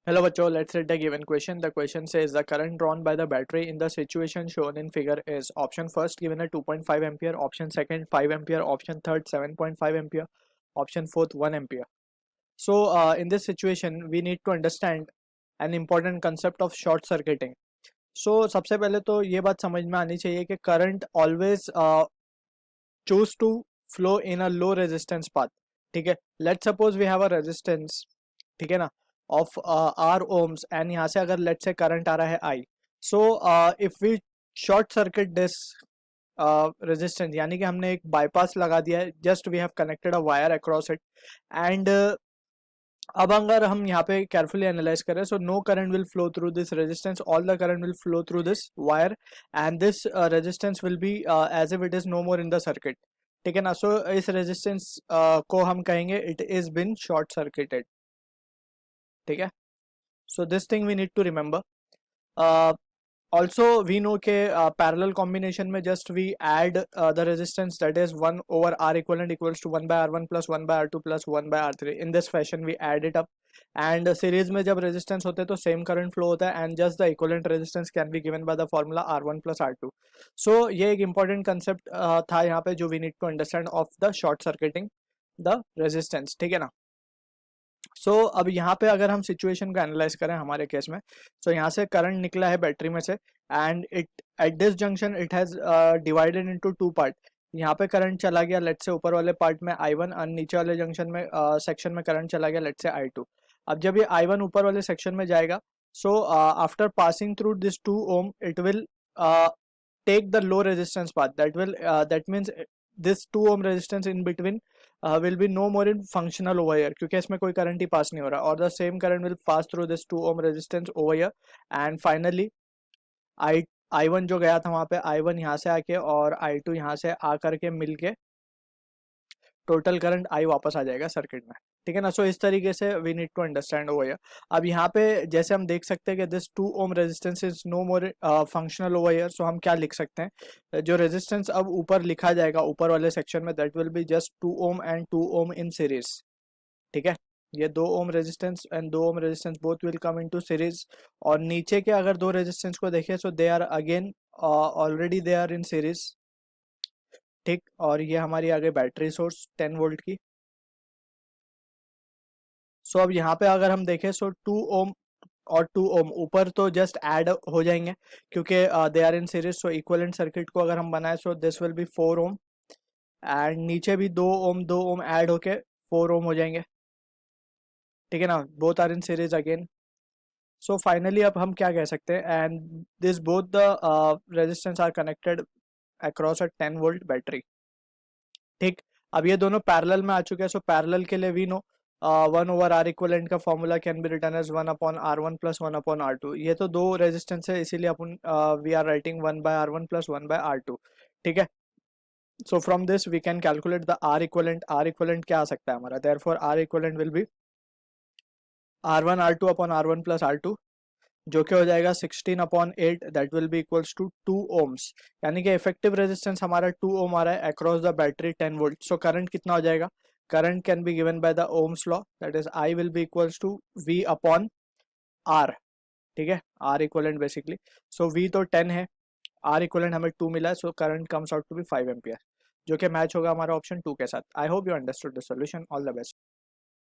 Hello बच्चों, let's read the given question. The question says the current drawn by the battery in the situation shown in figure is option first given a 2.5 ampere, option second 5 ampere, option third 7.5 ampere, option fourth 1 ampere. So in this situation we need to understand an important concept of short circuiting. So सबसे पहले तो ये बात समझ में आनी चाहिए कि current always choose to flow in a low resistance path. ठीक है, let's suppose we have a resistance, ठीक है ना, ऑफ आर ओम्स एंड यहाँ से अगर लेट से करंट आ रहा है I, so if we short circuit this resistance, यानी कि हमने एक बाईपास लगा दिया है, just we have connected a wire across it and अब अगर हम यहाँ पे केयरफुली एनालाइज करें, so no current will flow through this resistance, all the current will flow through this wire and this resistance will be as if it is no more in the circuit. ठीक है ना, सो इस resistance को हम कहेंगे it is been short circuited. ठीक है, so this thing we need to remember. Also we know के parallel combination में just we add the resistance, that is 1 over R equivalent equals to 1 by R1 plus 1 by R2 plus 1 by R3. in this fashion we add it up and series में जब resistance होते हैं तो same current flow होता है and just the equivalent resistance can be given by the formula R1 plus R2. so ये एक important concept था यहाँ पे जो we need to understand of the short circuiting the resistance. ठीक है ना. सो अब यहाँ पे अगर हम सिचुएशन को एनालाइज करें हमारे केस में, सो यहाँ से करंट निकला है बैटरी में से and it at this junction it has divided into two part. यहाँ पे करंट चला गया लेट से ऊपर वाले पार्ट में I1 और नीचे वाले जंक्शन में सेक्शन में करंट चला गया लेट से I2. अब जब ये I1 ऊपर वाले सेक्शन में जाएगा, so after passing through this 2 ohm it will take the low resistance path, that means this 2 ohm resistance in between will be no more in functional over here, क्योंकि इसमें कोई करंट ही पास नहीं हो रहा, और the same current will pass through this 2 ohm resistance over here and finally I1 जो गया था वहां पे I1 यहाँ से आके और I2 यहाँ से आकर के मिलके टोटल करंट I वापस आ जाएगा सर्किट में. ठीक है ना. सो इस तरीके से we need to understand over here. अब यहाँ पे जैसे हम देख सकते हैं कि this 2 ohm resistance is no more functional over here. So हम क्या लिख सकते हैं, जो रेजिस्टेंस अब ऊपर लिखा जाएगा ऊपर वाले सेक्शन में, that will be just 2 ohm and 2 ohm in series. ठीक है, ये 2 ohm resistance and 2 ohm resistance both will come into series. और नीचे के अगर दो रेजिस्टेंस को देखें, so they are again already they are in series. ठीक, और ये हमारी आगे बैटरी सोर्स 10 वोल्ट की. सो अब यहाँ पे अगर हम देखें, सो 2 ohm और 2 ohm ऊपर तो जस्ट ऐड हो जाएंगे क्योंकि they are in series. So equivalent circuit को अगर हम बनाए, so this will be 4 ohm and नीचे भी 2 ohm ऐड होके 4 ohm हो जाएंगे. ठीक है ना, both are in series again. So finally अब हम क्या कह सकते हैं, and this both the resistance are connected across a 10 volt battery. ठीक, अब ये दोनों पैरेलल में आ चुके हैं. सो पैरेलल के लिए we know 1 over R equivalent का formula can be written as 1 upon R1 plus 1 upon R2. ये तो दो रेजिस्टेंस है, इसीलिए अपन we are writing 1 by R1 plus 1 by R2. ठीक है, so from this we can calculate the R equivalent. R equivalent क्या आ सकता है हमारा, therefore R equivalent will be R1 R2 upon R1 plus R2, जो कि हो जाएगा 16 upon 8, that will be equals to 2 ohms. यानी कि इफेक्टिव रेजिस्टेंस हमारा 2 ohm आ रहा है across the battery 10 volt. So current कितना हो जाएगा, current can be given by the ohm's law, that is I will be equals to V upon R. ठीक है, R equivalent basically. So V तो 10 है, R इक्वलेंट हमें 2 मिला है, so current comes out to be 5 ampere, जो कि match होगा हमारा ऑप्शन 2 के साथ. I hope you understood the solution. All the best.